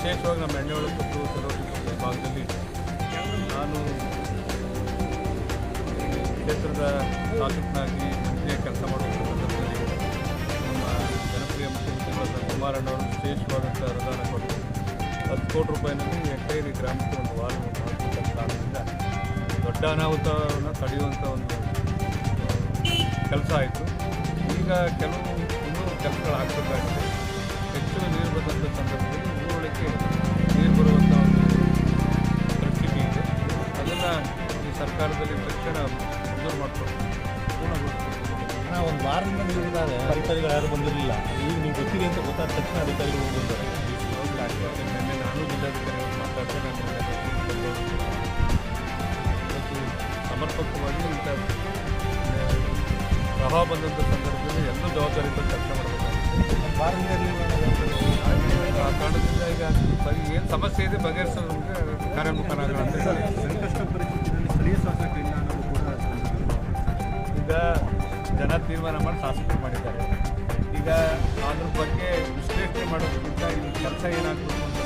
ವಿಶೇಷವಾಗಿ ನಮ್ಮ ಎಣ್ಣೆಹೊಳೆ ಪುತ್ತೂರು ಸರೌಂಡಿಂಗ್ ಭಾಗದಲ್ಲಿ ನಾನು ಕ್ಷೇತ್ರದ ಶಾಸಕನಾಗಿ ಮಂತ್ರಿಯಾಗಿ ಕೆಲಸ ಮಾಡುವ ಸಂದರ್ಭದಲ್ಲಿ ನಮ್ಮ ಜನಪ್ರಿಯ ಮುಖ್ಯಮಂತ್ರಿಗಳಾದ ಕುಮಾರಣ್ಣವರು ವಿಶೇಷವಾದಂಥ ಅನುದಾನ ಕೊಟ್ಟು 10 ಕೋಟಿ ರೂಪಾಯಿನಲ್ಲಿ ಎಂಟೈರಿ ಗ್ರಾಮಕ್ಕೆ ಒಂದು ವಾಲ್ ಹಾಕುವಂಥ ಕಾರಣದಿಂದ ದೊಡ್ಡ ಅನಾಹುತವನ್ನು ತಡೆಯುವಂಥ ಒಂದು ಕೆಲಸ ಆಯಿತು. ಈಗ ಕೆಲವು ಇನ್ನೂ ಕೆಲಸಗಳಾಗಬೇಕಾಗಿದೆ. ಹೆಚ್ಚು ನೀರು ಬಂದಂಥ ಸಂದರ್ಭದಲ್ಲಿ ಊರೊಳಕ್ಕೆ ನೀರು ಬರುವಂಥ ಒಂದು ಪರಿಸ್ಥಿತಿ ಇದೆ. ಅದನ್ನು ಈ ಸರ್ಕಾರದಲ್ಲಿ ತಕ್ಷಣ ಮಂಜೂರು ಮಾಡಿಕೊಂಡು ಪೂರ್ಣಗೊಳಿಸಬೇಕು. ಒಂದು ವಾರದಿಂದ ನೀವು ಅಧಿಕಾರಿಗಳು ಯಾರು ಬಂದಿರಲಿಲ್ಲ, ಈಗ ನೀವು ಗೊತ್ತಿದೆ ಅಂತ ಗೊತ್ತಾದ ತಕ್ಷಣ ಅಧಿಕಾರಿಗಳು ಬಂದಿದ್ದಾರೆ. ನಿನ್ನೆ ನಾನು ಜಿಲ್ಲಾಧಿಕಾರಿಗಳು ಮಾತಾಡಿದೆ. ಇವತ್ತು ಸಮರ್ಪಕವಾಗಿ ಇಂಥ ಪ್ರವಾಹ ಬಂದಂಥ ಸಂದರ್ಭದಲ್ಲಿ ಎಲ್ಲೂ ಜವಾಬ್ದಾರಿಯಿಂದ ಕೆಲಸ ಮಾಡಬೇಕಾಗುತ್ತೆ. ಆ ಕಾರಣದಿಂದ ಈಗ ಏನು ಸಮಸ್ಯೆ ಇದೆ ಬಗೆಹರಿಸೋದಕ್ಕೆ ಕಾರ್ಯೋನ್ಮುಖನಾಗೋಣ ಅಂತ ಹೇಳಿ ಸ್ಥಳೀಯ ಶಾಸಕರಿಂದ ಈಗ ಜನ ತೀರ್ಮಾನ ಮಾಡಿ ಶಾಸಕರು ಮಾಡಿದ್ದಾರೆ. ಈಗ ಅದ್ರ ಬಗ್ಗೆ ವಿಶ್ಲೇಷಣೆ ಮಾಡೋದಕ್ಕಿಂತ ಈ ಕೆಲಸ ಏನಾಗಬೇಕು ಅಂತ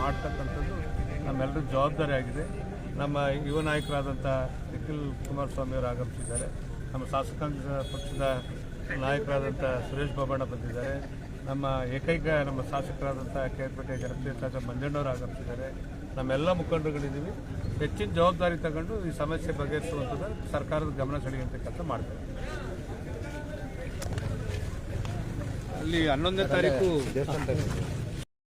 ಮಾಡ್ತಕ್ಕಂಥದ್ದು ನಮ್ಮೆಲ್ಲರ ಜವಾಬ್ದಾರಿ ಆಗಿದೆ. ನಮ್ಮ ಯುವ ನಾಯಕರಾದಂಥ ನಿಖಿಲ್ ಕುಮಾರಸ್ವಾಮಿಯವರು ಆಗಮಿಸಿದ್ದಾರೆ. ನಮ್ಮ ಶಾಸಕಾಂಗ ಪಕ್ಷದ ನಾಯಕರಾದಂಥ ಸುರೇಶ್ ಬಾಬಣ್ಣ ಬಂದಿದ್ದಾರೆ. ನಮ್ಮ ಏಕೈಕ ನಮ್ಮ ಶಾಸಕರಾದಂಥ ಕೆಆರ್ಪೇಟೆ ಜನಪ್ರಿಯ ಶಾಸಕ ಮಂಜಣ್ಣವರು ಆಗಮಿಸಿದ್ದಾರೆ. ನಮ್ಮೆಲ್ಲ ಮುಖಂಡರುಗಳಿದ್ದೀವಿ. ಹೆಚ್ಚಿನ ಜವಾಬ್ದಾರಿ ತಗೊಂಡು ಈ ಸಮಸ್ಯೆ ಬಗೆಹರಿಸುವಂಥದ್ದು ಸರ್ಕಾರದ ಗಮನ ಸೆಳೆಯುವಂಥ ಕೆಲಸ ಮಾಡ್ತಾರೆ. ಅಲ್ಲಿ 11ನೇ ತಾರೀಕು